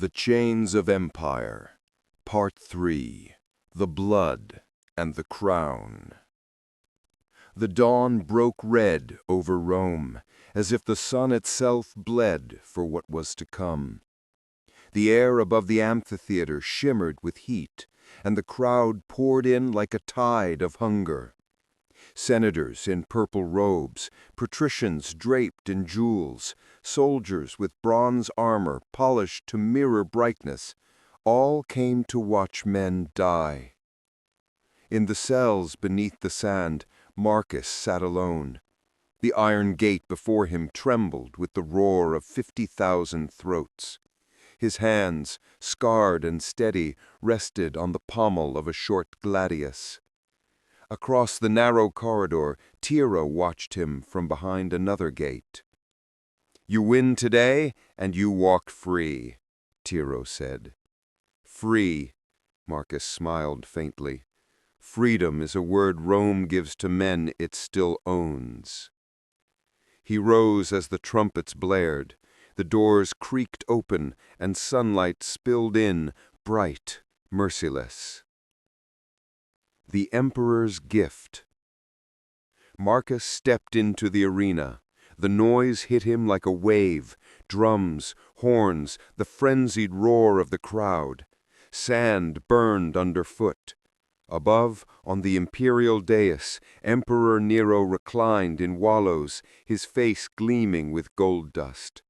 The Chains of Empire, Part 3, The Blood and the Crown. The dawn broke red over Rome, as if the sun itself bled for what was to come. The air above the amphitheater shimmered with heat, and the crowd poured in like a tide of hunger. Senators in purple robes, patricians draped in jewels, soldiers with bronze armor polished to mirror brightness, all came to watch men die. In the cells beneath the sand, Marcus sat alone. The iron gate before him trembled with the roar of 50,000 throats. His hands, scarred and steady, rested on the pommel of a short gladius. Across the narrow corridor, Tiro watched him from behind another gate. "You win today, and you walk free," Tiro said. "Free," Marcus smiled faintly. "Freedom is a word Rome gives to men it still owns." He rose as the trumpets blared. The doors creaked open, and sunlight spilled in, bright, merciless. The Emperor's Gift. Marcus stepped into the arena. The noise hit him like a wave. Drums, horns, the frenzied roar of the crowd. Sand burned underfoot. Above, on the imperial dais, Emperor Nero reclined in wallows, his face gleaming with gold dust.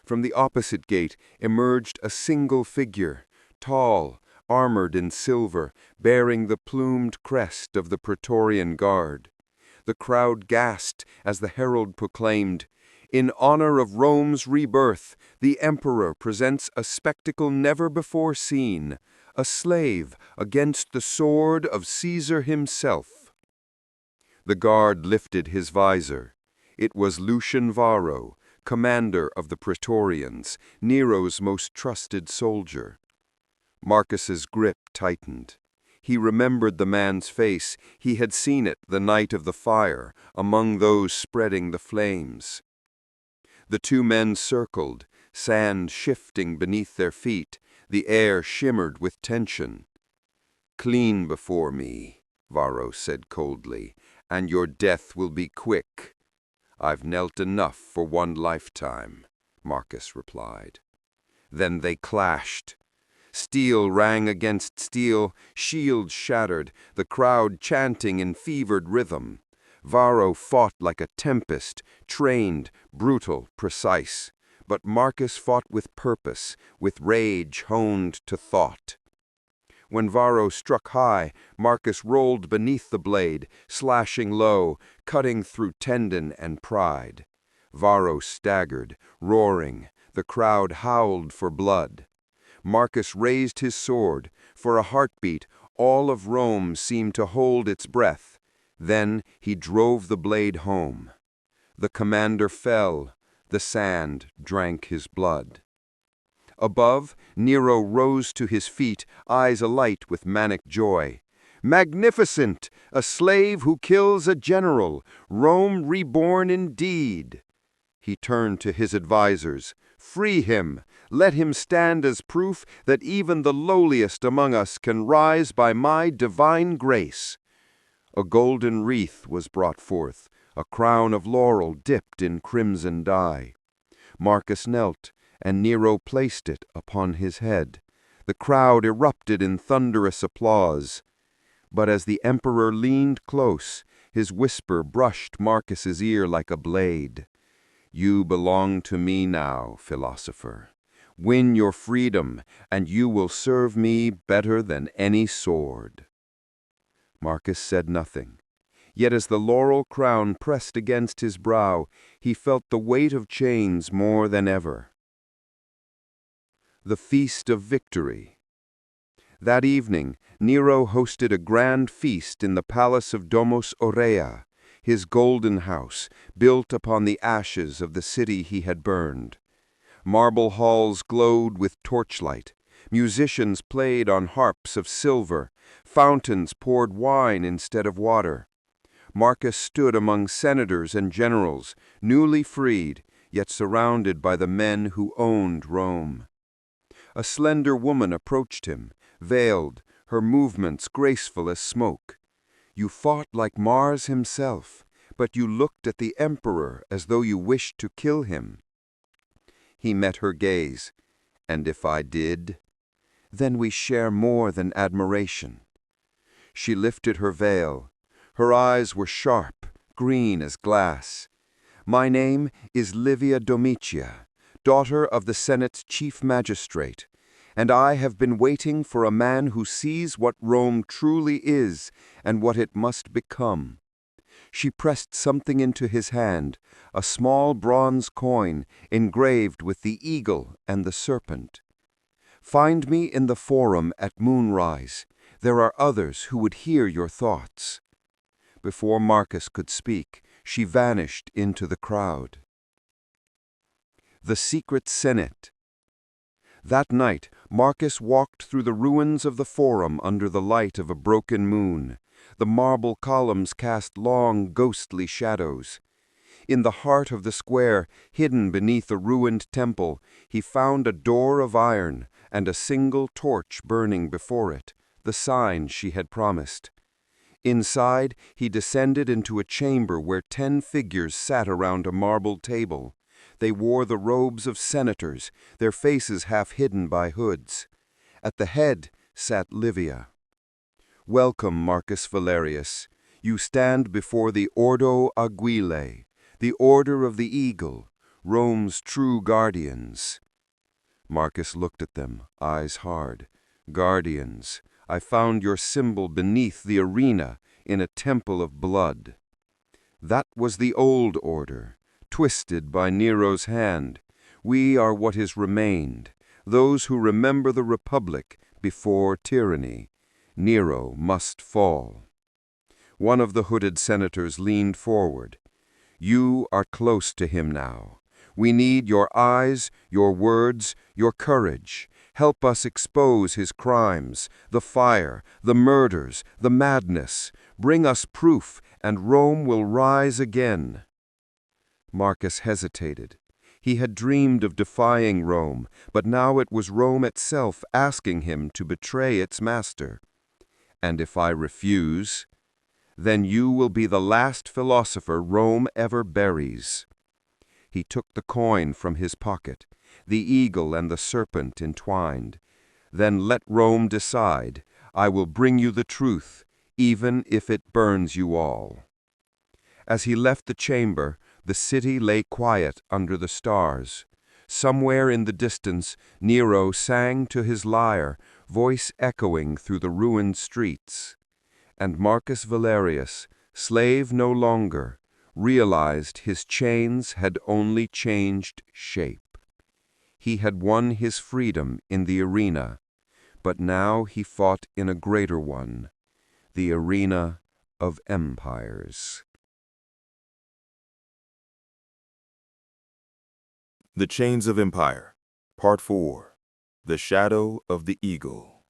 From the opposite gate emerged a single figure, tall, armored in silver, bearing the plumed crest of the Praetorian Guard. The crowd gasped as the herald proclaimed, "In honor of Rome's rebirth, the Emperor presents a spectacle never before seen, a slave against the sword of Caesar himself." The guard lifted his visor. It was Lucian Varro, commander of the Praetorians, Nero's most trusted soldier. Marcus's grip tightened. He remembered the man's face. He had seen it the night of the fire, among those spreading the flames. The two men circled, sand shifting beneath their feet. The air shimmered with tension. "Clean before me," Varro said coldly, "and your death will be quick." "I've knelt enough for one lifetime," Marcus replied. Then they clashed. Steel rang against steel, shields shattered, the crowd chanting in fevered rhythm. Varro fought like a tempest, trained, brutal, precise. But Marcus fought with purpose, with rage honed to thought. When Varro struck high, Marcus rolled beneath the blade, slashing low, cutting through tendon and pride. Varro staggered, roaring. The crowd howled for blood. Marcus raised his sword. For a heartbeat, all of Rome seemed to hold its breath. Then he drove the blade home. The commander fell. The sand drank his blood. Above, Nero rose to his feet, eyes alight with manic joy. "Magnificent! A slave who kills a general! Rome reborn indeed!" He turned to his advisers. "Free him! Let him stand as proof that even the lowliest among us can rise by my divine grace." A golden wreath was brought forth, a crown of laurel dipped in crimson dye. Marcus knelt, and Nero placed it upon his head. The crowd erupted in thunderous applause. But as the emperor leaned close, his whisper brushed Marcus's ear like a blade. "You belong to me now, philosopher. Win your freedom, and you will serve me better than any sword." Marcus said nothing. Yet as the laurel crown pressed against his brow, he felt the weight of chains more than ever. The Feast of Victory. That evening, Nero hosted a grand feast in the palace of Domus Aurea, his golden house, built upon the ashes of the city he had burned. Marble halls glowed with torchlight. Musicians played on harps of silver. Fountains poured wine instead of water. Marcus stood among senators and generals, newly freed, yet surrounded by the men who owned Rome. A slender woman approached him, veiled, her movements graceful as smoke. You fought like Mars himself, but you looked at the Emperor as though you wished to kill him. He met her gaze. And if I did, then we share more than admiration. She lifted her veil. Her eyes were sharp, green as glass. My name is Livia Domitia, daughter of the Senate's chief magistrate, and I have been waiting for a man who sees what Rome truly is and what it must become. She pressed something into his hand, a small bronze coin engraved with the eagle and the serpent. Find me in the forum at moonrise. There are others who would hear your thoughts. Before Marcus could speak, she vanished into the crowd. The Secret Senate. That night, Marcus walked through the ruins of the Forum under the light of a broken moon. The marble columns cast long, ghostly shadows. In the heart of the square, hidden beneath a ruined temple, he found a door of iron and a single torch burning before it, the sign she had promised. Inside, he descended into a chamber where 10 figures sat around a marble table. They wore the robes of senators, their faces half hidden by hoods. At the head sat Livia. Welcome, Marcus Valerius. You stand before the Ordo Aguilae, the Order of the Eagle, Rome's true guardians. Marcus looked at them, eyes hard. Guardians, I found your symbol beneath the arena in a temple of blood. That was the old order, twisted by Nero's hand. We are what is remained, those who remember the Republic before tyranny. Nero must fall. One of the hooded senators leaned forward. You are close to him now. We need your eyes, your words, your courage. Help us expose his crimes, the fire, the murders, the madness. Bring us proof, and Rome will rise again. Marcus hesitated. He had dreamed of defying Rome, but now it was Rome itself asking him to betray its master. And if I refuse, then you will be the last philosopher Rome ever buries. He took the coin from his pocket, the eagle and the serpent entwined. Then let Rome decide. I will bring you the truth, even if it burns you all. As he left the chamber, the city lay quiet under the stars. Somewhere in the distance, Nero sang to his lyre, voice echoing through the ruined streets. And Marcus Valerius, slave no longer, realized his chains had only changed shape. He had won his freedom in the arena, but now he fought in a greater one, the arena of empires. The Chains of Empire, Part 4, The Shadow of the Eagle.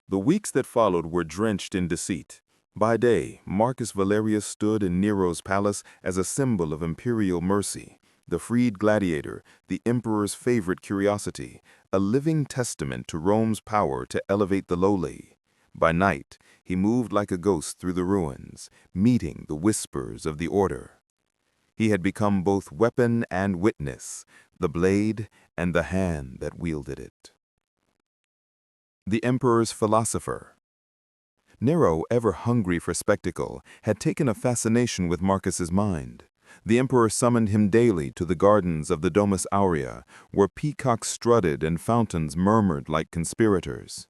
The weeks that followed were drenched in deceit. By day, Marcus Valerius stood in Nero's palace as a symbol of imperial mercy, the freed gladiator, the emperor's favorite curiosity, a living testament to Rome's power to elevate the lowly. By night, he moved like a ghost through the ruins, meeting the whispers of the order. He had become both weapon and witness, the blade and the hand that wielded it. The emperor's philosopher. Nero, ever hungry for spectacle, had taken a fascination with Marcus's mind. The emperor summoned him daily to the gardens of the Domus Aurea, where peacocks strutted and fountains murmured like conspirators.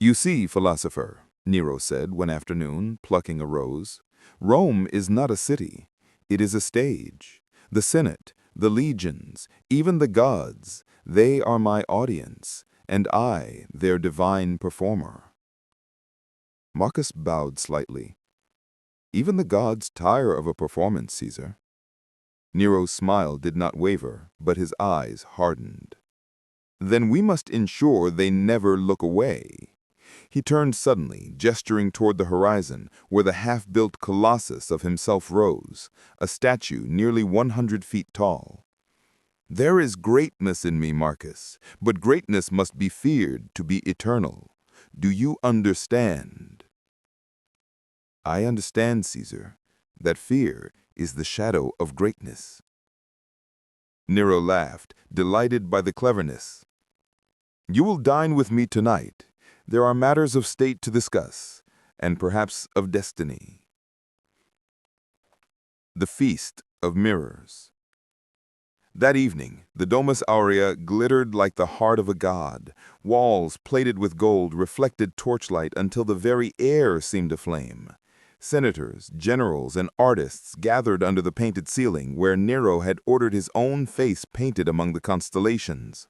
"You see, philosopher," Nero said one afternoon, plucking a rose, "Rome is not a city. It is a stage. The Senate, the legions, even the gods, they are my audience, and I their divine performer." Marcus bowed slightly. "Even the gods tire of a performance, Caesar." Nero's smile did not waver, but his eyes hardened. "Then we must ensure they never look away." He turned suddenly, gesturing toward the horizon, where the half-built colossus of himself rose, a statue nearly 100 feet tall. There is greatness in me, Marcus, but greatness must be feared to be eternal. Do you understand? I understand, Caesar, that fear is the shadow of greatness. Nero laughed, delighted by the cleverness. You will dine with me tonight. There are matters of state to discuss, and perhaps of destiny. The Feast of Mirrors. That evening, the Domus Aurea glittered like the heart of a god. Walls plated with gold reflected torchlight until the very air seemed aflame. Senators, generals, and artists gathered under the painted ceiling where Nero had ordered his own face painted among the constellations.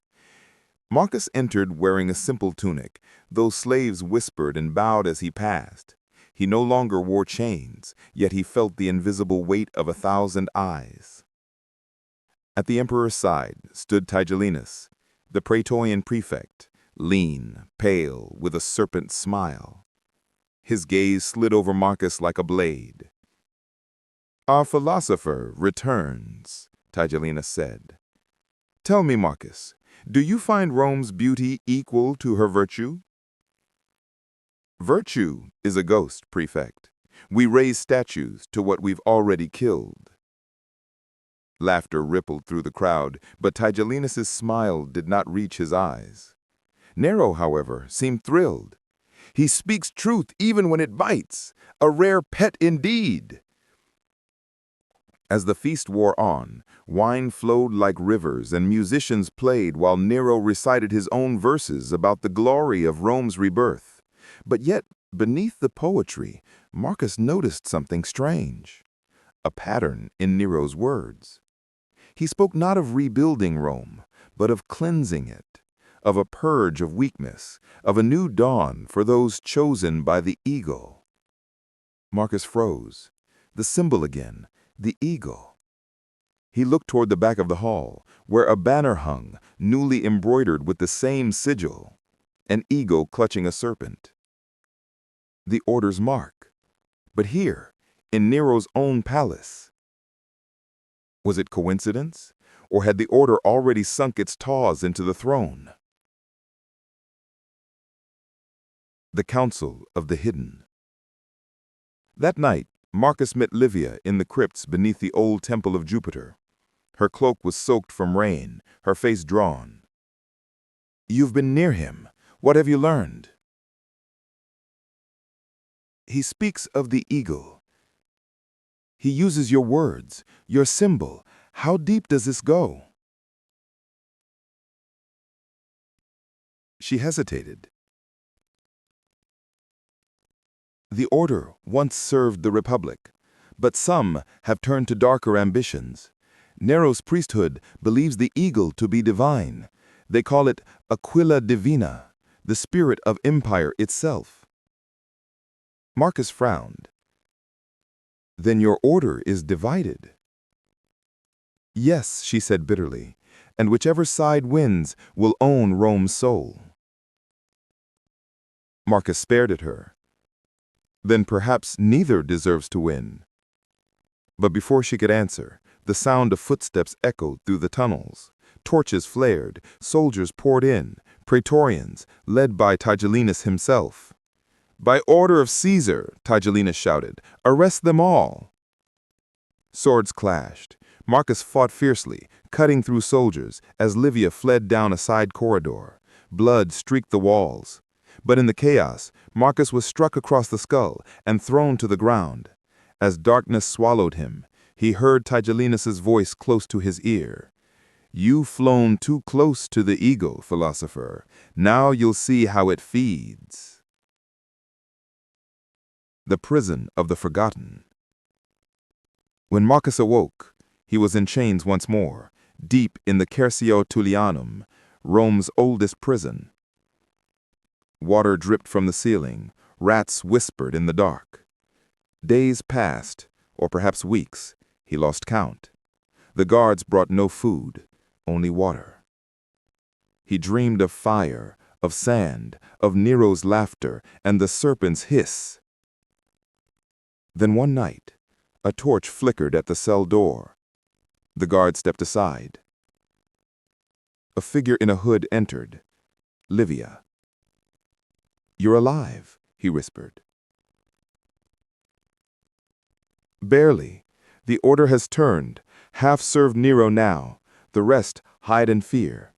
Marcus entered wearing a simple tunic, though slaves whispered and bowed as he passed. He no longer wore chains, yet he felt the invisible weight of 1,000 eyes. At the emperor's side stood Tigellinus, the praetorian prefect, lean, pale, with a serpent smile. His gaze slid over Marcus like a blade. "Our philosopher returns," Tigellinus said. "Tell me, Marcus, do you find Rome's beauty equal to her virtue?" "Virtue is a ghost, prefect. We raise statues to what we've already killed." Laughter rippled through the crowd, but Tigellinus's smile did not reach his eyes. Nero, however, seemed thrilled. "He speaks truth even when it bites. A rare pet indeed." As the feast wore on, wine flowed like rivers and musicians played while Nero recited his own verses about the glory of Rome's rebirth. But yet, beneath the poetry, Marcus noticed something strange. A pattern in Nero's words. He spoke not of rebuilding Rome, but of cleansing it, of a purge of weakness, of a new dawn for those chosen by the eagle. Marcus froze. The symbol again, the eagle. He looked toward the back of the hall, where a banner hung, newly embroidered with the same sigil, an eagle clutching a serpent. The order's mark. But here, in Nero's own palace. Was it coincidence, or had the order already sunk its taws into the throne? The Council of the Hidden. That night, Marcus met Livia in the crypts beneath the old temple of Jupiter. Her cloak was soaked from rain, her face drawn. "You've been near him. What have you learned?" "He speaks of the eagle. He uses your words, your symbol. How deep does this go?" She hesitated. "The order once served the Republic, but some have turned to darker ambitions. Nero's priesthood believes the eagle to be divine. They call it Aquila Divina, the spirit of empire itself." Marcus frowned. "Then your order is divided." "Yes," she said bitterly, "and whichever side wins will own Rome's soul." Marcus stared at her. "Then perhaps neither deserves to win." But before she could answer, the sound of footsteps echoed through the tunnels. Torches flared, soldiers poured in, praetorians, led by Tigellinus himself. "By order of Caesar," Tigellinus shouted, "arrest them all." Swords clashed. Marcus fought fiercely, cutting through soldiers as Livia fled down a side corridor. Blood streaked the walls. But in the chaos, Marcus was struck across the skull and thrown to the ground. As darkness swallowed him, he heard Tigellinus's voice close to his ear. "You've flown too close to the eagle, philosopher. Now you'll see how it feeds." The prison of the forgotten. When Marcus awoke, he was in chains once more, deep in the Carcero Tullianum, Rome's oldest prison. Water dripped from the ceiling, rats whispered in the dark. Days passed, or perhaps weeks, he lost count. The guards brought no food, only water. He dreamed of fire, of sand, of Nero's laughter, and the serpent's hiss. Then one night, a torch flickered at the cell door. The guard stepped aside. A figure in a hood entered. Livia. "You're alive," he whispered. "Barely. The order has turned. Half serve Nero now. The rest hide in fear."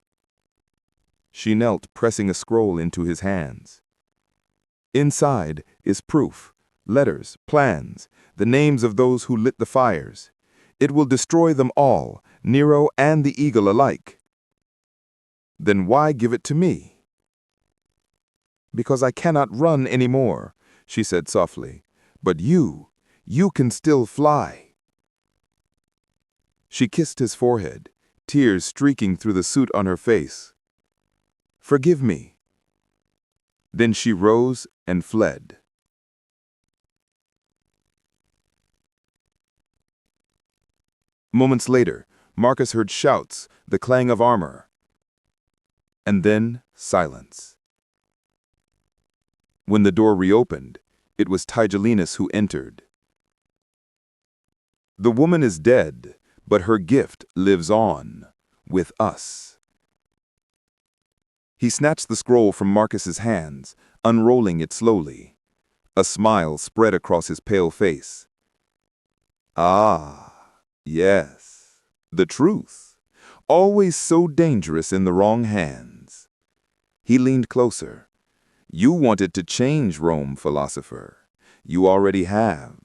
She knelt, pressing a scroll into his hands. "Inside is proof, letters, plans, the names of those who lit the fires. It will destroy them all, Nero and the eagle alike." "Then why give it to me?" "Because I cannot run anymore," she said softly. "But you can still fly." She kissed his forehead, tears streaking through the suit on her face. "Forgive me." Then she rose and fled. Moments later, Marcus heard shouts, the clang of armor. And then silence. When the door reopened, it was Tigellinus who entered. "The woman is dead, but her gift lives on, with us." He snatched the scroll from Marcus's hands, unrolling it slowly. A smile spread across his pale face. "Ah, yes, the truth, always so dangerous in the wrong hands." He leaned closer. "You wanted to change Rome, philosopher. You already have.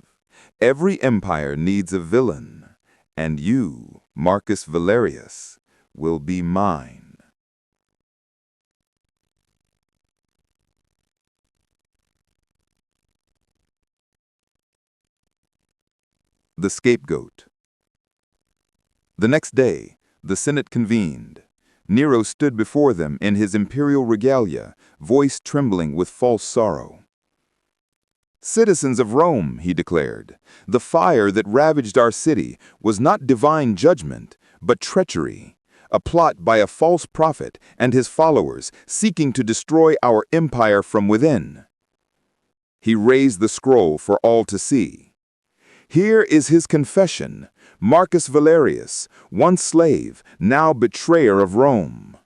Every empire needs a villain, and you, Marcus Valerius, will be mine." The scapegoat. The next day, the Senate convened. Nero stood before them in his imperial regalia, voice trembling with false sorrow. "Citizens of Rome," he declared, "the fire that ravaged our city was not divine judgment, but treachery, a plot by a false prophet and his followers seeking to destroy our empire from within." He raised the scroll for all to see. "Here is his confession, Marcus Valerius, once slave, now betrayer of Rome."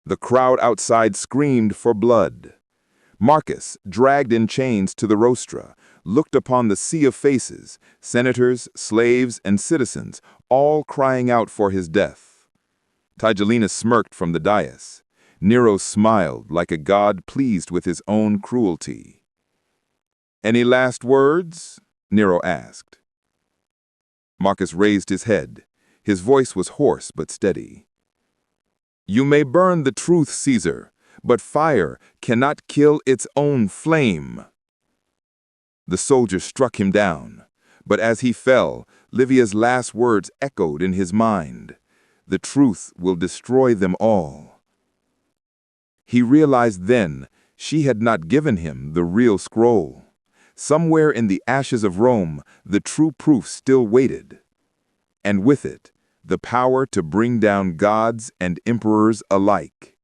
The crowd outside screamed for blood. Marcus, dragged in chains to the rostra, looked upon the sea of faces, senators, slaves, and citizens, all crying out for his death. Tigellinus smirked from the dais. Nero smiled like a god pleased with his own cruelty. "Any last words?" Nero asked. Marcus raised his head. His voice was hoarse but steady. "You may burn the truth, Caesar, but fire cannot kill its own flame." The soldier struck him down, but as he fell, Livia's last words echoed in his mind. "The truth will destroy them all." He realized then she had not given him the real scroll. Somewhere in the ashes of Rome, the true proof still waited. And with it, the power to bring down gods and emperors alike.